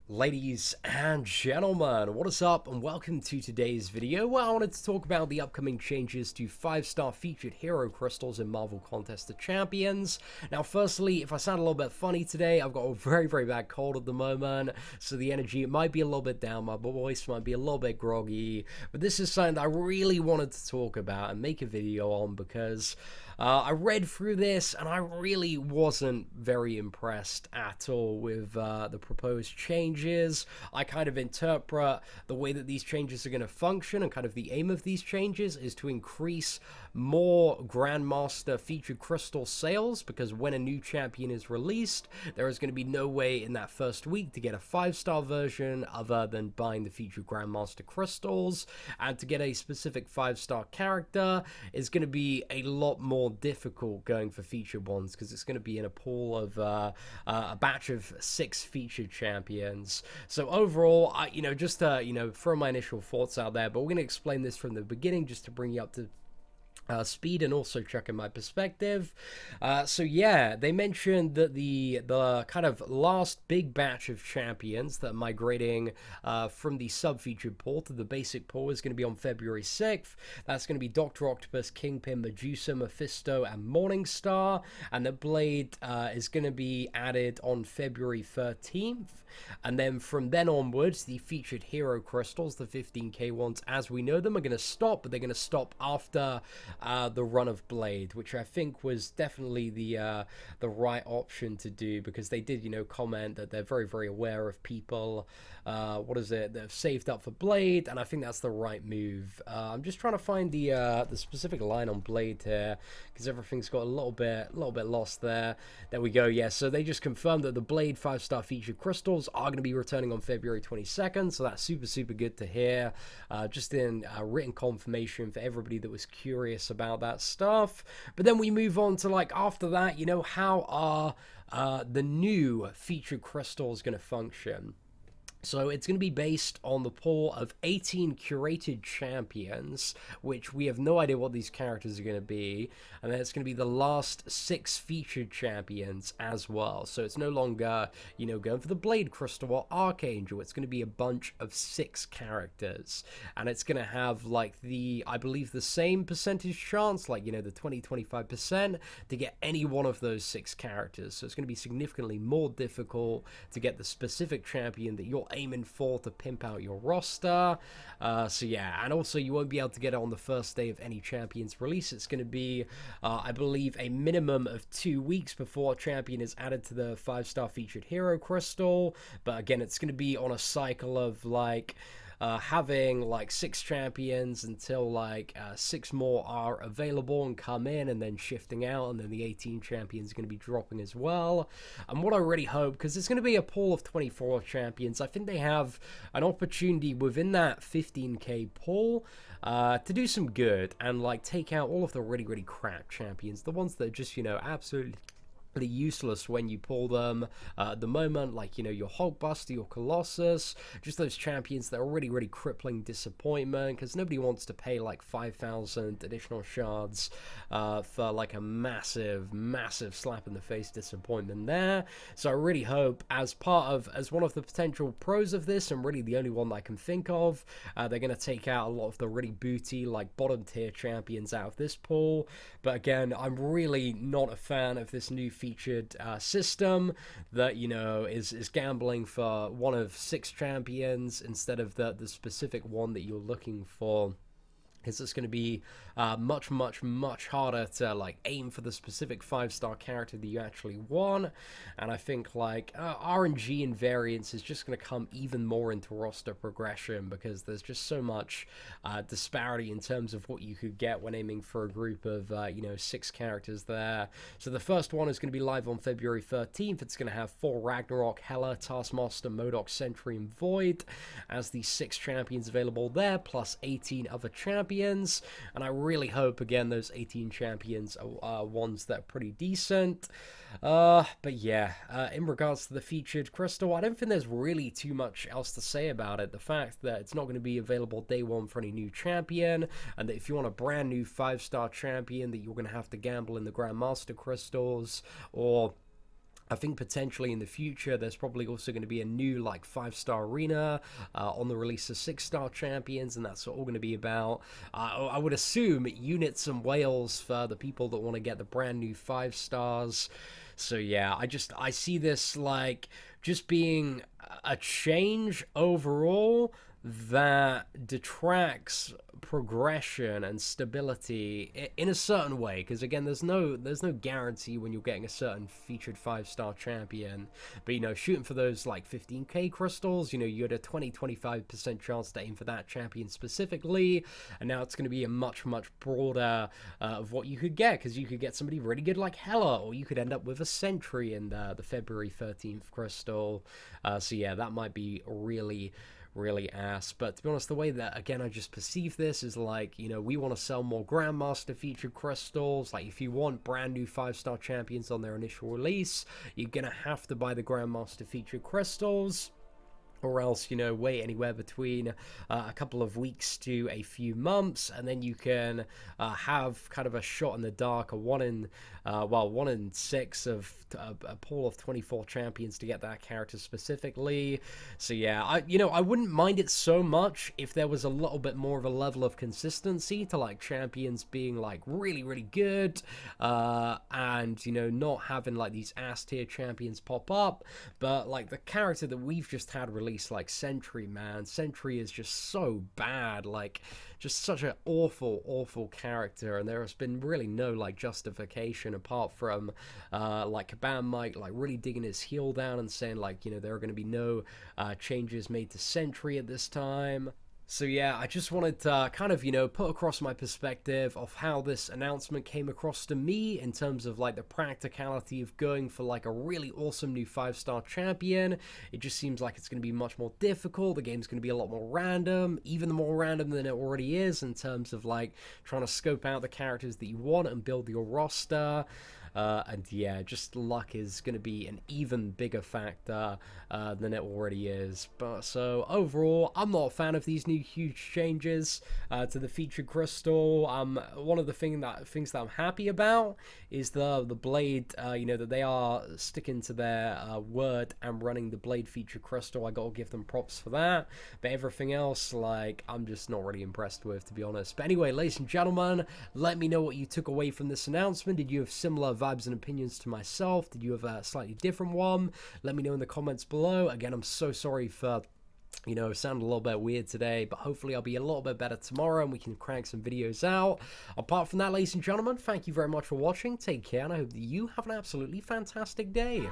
Ladies and gentlemen, what is up and welcome to today's video where I wanted to talk about the upcoming changes to 5-star featured hero crystals in Marvel Contest of Champions. Now firstly, if I sound a little bit funny today, I've got a very bad cold at the moment, so the energy might be a little bit down, my voice might be a little bit groggy, but this is something that I really wanted to talk about and make a video on because I read through this and I really wasn't very impressed at all with the proposed changes. I kind of interpret the way that these changes are going to function, and kind of the aim of these changes is to increase more Grandmaster featured crystal sales, because when a new champion is released, there is going to be no way in that first week to get a 5-star version other than buying the featured Grandmaster crystals, and to get a specific 5-star character is going to be a lot more difficult going for featured ones, because it's going to be in a pool of a batch of 6 featured champions. So overall, just to throw my initial thoughts out there, but we're going to explain this from the beginning just to bring you up to speed and also check in my perspective. So yeah, they mentioned that the kind of last big batch of champions that are migrating from the sub-featured pool to the basic pool is going to be on February 6th. That's going to be Dr. Octopus, Kingpin, Medusa, Mephisto, and Morningstar, and the Blade is going to be added on February 13th. And then from then onwards, the featured hero crystals, the 15k ones as we know them, are going to stop, but they're going to stop after the run of Blade, which I think was definitely the right option to do, because they did, comment that they're very aware of people, that have saved up for Blade, and I think that's the right move. I'm just trying to find the specific line on Blade here, because everything's got a little bit lost there. There we go. Yeah, so they just confirmed that the Blade 5-star featured crystals are going to be returning on February 22nd, so that's super good to hear. Just in written confirmation for everybody that was curious about that stuff. But then we move on to, like, after that, how are the new featured crystals going to function? So it's going to be based on the pool of 18 curated champions, which we have no idea what these characters are going to be. And then it's going to be the last 6 featured champions as well. So it's no longer, going for the Blade Crystal or Archangel. It's going to be a bunch of 6 characters. And it's going to have, like, I believe the same percentage chance, like, the 20-25%, to get any one of those 6 characters. So it's going to be significantly more difficult to get the specific champion that you're aiming for to pimp out your roster. So yeah, and also you won't be able to get it on the first day of any champion's release. It's going to be, I believe, a minimum of 2 weeks before a champion is added to the 5-star featured hero crystal. But again, it's going to be on a cycle of, like, having like 6 champions until like 6 more are available and come in, and then shifting out, and then the 18 champions are going to be dropping as well. And what I really hope, because it's going to be a pool of 24 champions, I think they have an opportunity within that 15k pool to do some good and, like, take out all of the really crap champions, the ones that are just, absolutely useless when you pull them at the moment, like, your Hulkbuster, your Colossus, just those champions that are really crippling disappointment, because nobody wants to pay like 5,000 additional shards for like a massive slap in the face disappointment there. So I really hope, as one of the potential pros of this, and really the only one that I can think of, they're going to take out a lot of the really booty, like, bottom tier champions out of this pool. But again, I'm really not a fan of this new featured system that, is gambling for one of 6 champions instead of the specific one that you're looking for, because it's going to be much harder to, like, aim for the specific 5-star character that you actually want. And I think, like, RNG and variance is just going to come even more into roster progression, because there's just so much disparity in terms of what you could get when aiming for a group of 6 characters there. So the first one is going to be live on February 13th. It's going to have Thor, Ragnarok, Hela, Taskmaster, MODOK, Sentry, and Void as the 6 champions available there, plus 18 other champions. And I really hope, again, those 18 champions are ones that are pretty decent. But yeah, in regards to the featured crystal, I don't think there's really too much else to say about it. The fact that it's not going to be available day one for any new champion, and that if you want a brand new 5-star champion, that you're going to have to gamble in the Grandmaster crystals, or I think potentially in the future, there's probably also going to be a new like 5-star arena on the release of 6-star champions, and that's all going to be about. I would assume units and whales for the people that want to get the brand new 5 stars. So yeah, I see this like just being a change overall that detracts progression and stability in a certain way, because again, there's no guarantee when you're getting a certain featured 5-star champion, but you know, shooting for those like 15k crystals, you know, you had a 20-25% chance to aim for that champion specifically, and now it's going to be a much broader of what you could get, because you could get somebody really good like Hela, or you could end up with a Sentry in the February 13th crystal. So yeah, that might be really ass. But to be honest, the way that, again, I just perceive this is like, you know, we want to sell more Grandmaster featured crystals. Like, if you want brand new 5-star champions on their initial release, you're gonna have to buy the Grandmaster featured crystals, or else, you know, wait anywhere between a couple of weeks to a few months, and then you can have kind of a shot in the dark, a 1 in 6 of a pool of 24 champions to get that character specifically. So yeah, I wouldn't mind it so much if there was a little bit more of a level of consistency to like champions being like really good, and you know, not having like these ass tier champions pop up. But like the character that we've just had released, like Sentry, man, Sentry is just so bad, like just such an awful character, and there has been really no like justification apart from like Caban Mike like really digging his heel down and saying like, you know, there are going to be no changes made to Sentry at this time. So yeah, I just wanted to kind of, you know, put across my perspective of how this announcement came across to me in terms of like the practicality of going for like a really awesome new 5-star champion. It just seems like it's going to be much more difficult. The game's going to be a lot more random, even more random than it already is in terms of like trying to scope out the characters that you want and build your roster. And yeah, just luck is going to be an even bigger factor than it already is. But so overall, I'm not a fan of these new huge changes to the featured crystal. One of the things that I'm happy about is the blade. You know, that they are sticking to their word and running the blade featured crystal. I gotta give them props for that. But everything else, like, I'm just not really impressed with, to be honest. But anyway, ladies and gentlemen, let me know what you took away from this announcement. Did you have similar vibes and opinions to myself? Did you have a slightly different one? Let me know in the comments below. Again, I'm so sorry for, you know, sound a little bit weird today, but hopefully I'll be a little bit better tomorrow and we can crank some videos out. Apart from that, ladies and gentlemen, thank you very much for watching. Take care, and I hope that you have an absolutely fantastic day.